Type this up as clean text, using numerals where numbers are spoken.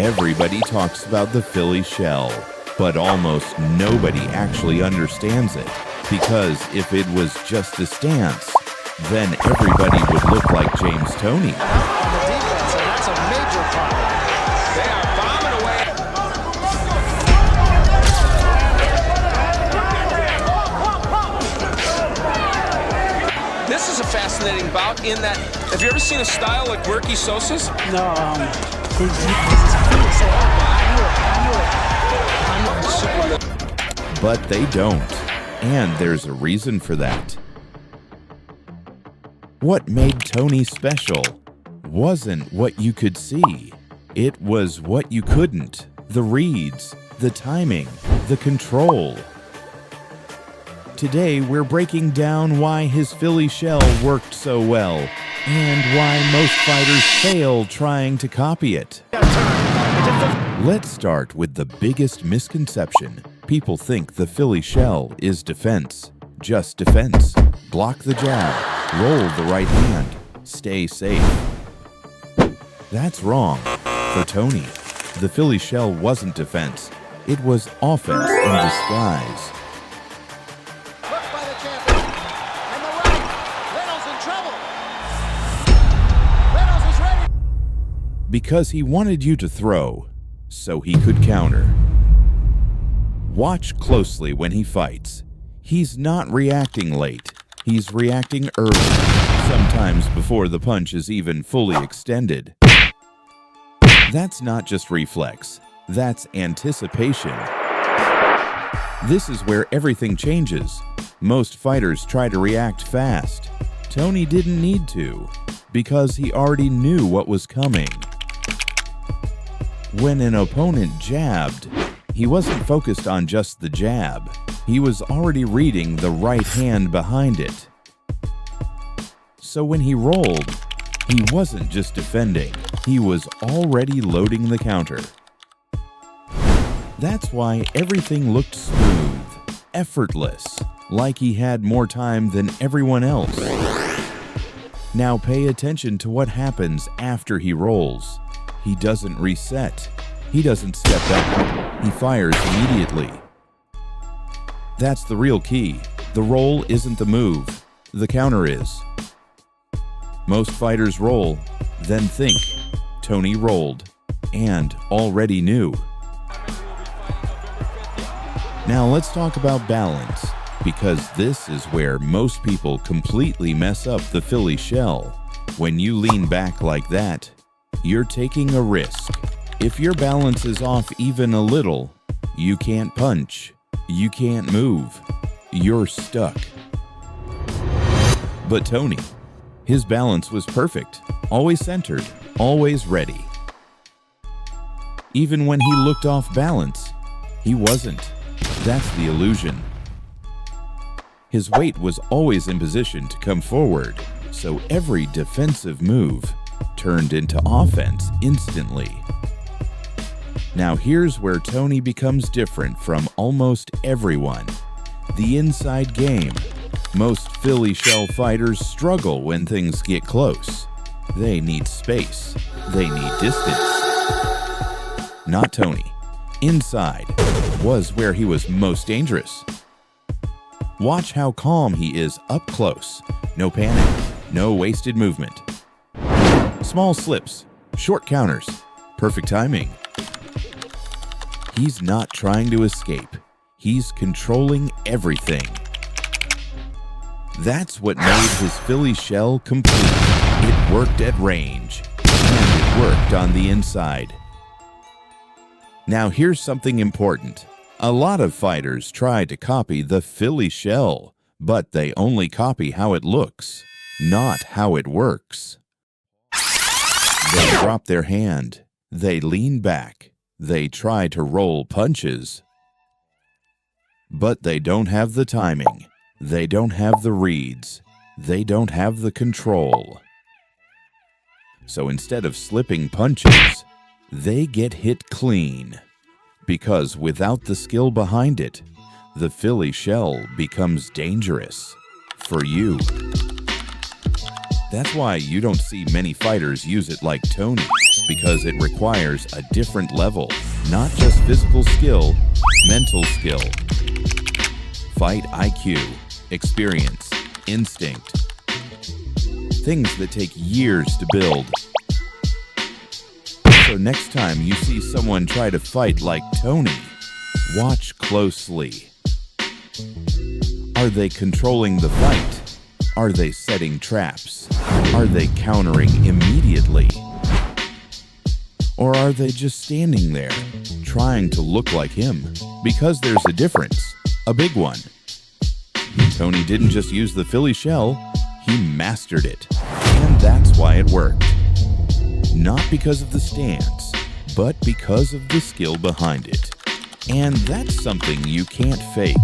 Everybody talks about the Philly shell, but almost nobody actually understands it. Because if it was just a stance, then everybody would look like James Toney. On the defense, and that's a major problem. They are bombing away. This is a fascinating bout in that, have you ever seen a style like Werky Sosa's? No, But they don't, and there's a reason for that. What made Toney special wasn't what you could see. It was what you couldn't. The reads, the timing, the control. Today, we're breaking down why his Philly shell worked so well and why most fighters fail trying to copy it. Let's start with the biggest misconception. People think the Philly shell is defense. Just defense. Block the jab. Roll the right hand. Stay safe. That's wrong. For Toney, the Philly shell wasn't defense. It was offense in disguise. Hooked by the champion. And the right. Reynolds in trouble. Reynolds is ready. Because he wanted you to throw, so he could counter. Watch closely when he fights. He's not reacting late. He's reacting early, sometimes before the punch is even fully extended. That's not just reflex, that's anticipation. This is where everything changes. Most fighters try to react fast. Toney didn't need to, because he already knew what was coming. When an opponent jabbed, he wasn't focused on just the jab. He was already reading the right hand behind it. So when he rolled, he wasn't just defending, he was already loading the counter. That's why everything looked smooth, effortless, like he had more time than everyone else. Now pay attention to what happens after he rolls. He doesn't reset. He doesn't step back. He fires immediately. That's the real key. The roll isn't the move. The counter is. Most fighters roll, then think. Toney rolled, and already knew. Now let's talk about balance, because this is where most people completely mess up the Philly shell. When you lean back like that, you're taking a risk. If your balance is off even a little, you can't punch. You can't move. You're stuck. But Toney, his balance was perfect, always centered, always ready. Even when he looked off balance, he wasn't. That's the illusion. His weight was always in position to come forward, so every defensive move turned into offense instantly. Now here's where Toney becomes different from almost everyone. The inside game. Most Philly shell fighters struggle when things get close. They need space. They need distance. Not Toney. Inside was where he was most dangerous. Watch how calm he is up close. No panic. No wasted movement. Small slips. Short counters. Perfect timing. He's not trying to escape. He's controlling everything. That's what made his Philly shell complete. It worked at range, and it worked on the inside. Now here's something important. A lot of fighters try to copy the Philly shell, but they only copy how it looks, not how it works. They drop their hand. They lean back. They try to roll punches, but they don't have the timing. They don't have the reads. They don't have the control. So instead of slipping punches, they get hit clean. Because without the skill behind it, the Philly shell becomes dangerous for you. That's why you don't see many fighters use it like Toney, because it requires a different level, not just physical skill, mental skill. Fight IQ, experience, instinct. Things that take years to build. So next time you see someone try to fight like Toney, watch closely. Are they controlling the fight? Are they setting traps? Are they countering immediately? Or are they just standing there, trying to look like him? Because there's a difference, a big one. Toney didn't just use the Philly shell, he mastered it. And that's why it worked. Not because of the stance, but because of the skill behind it. And that's something you can't fake.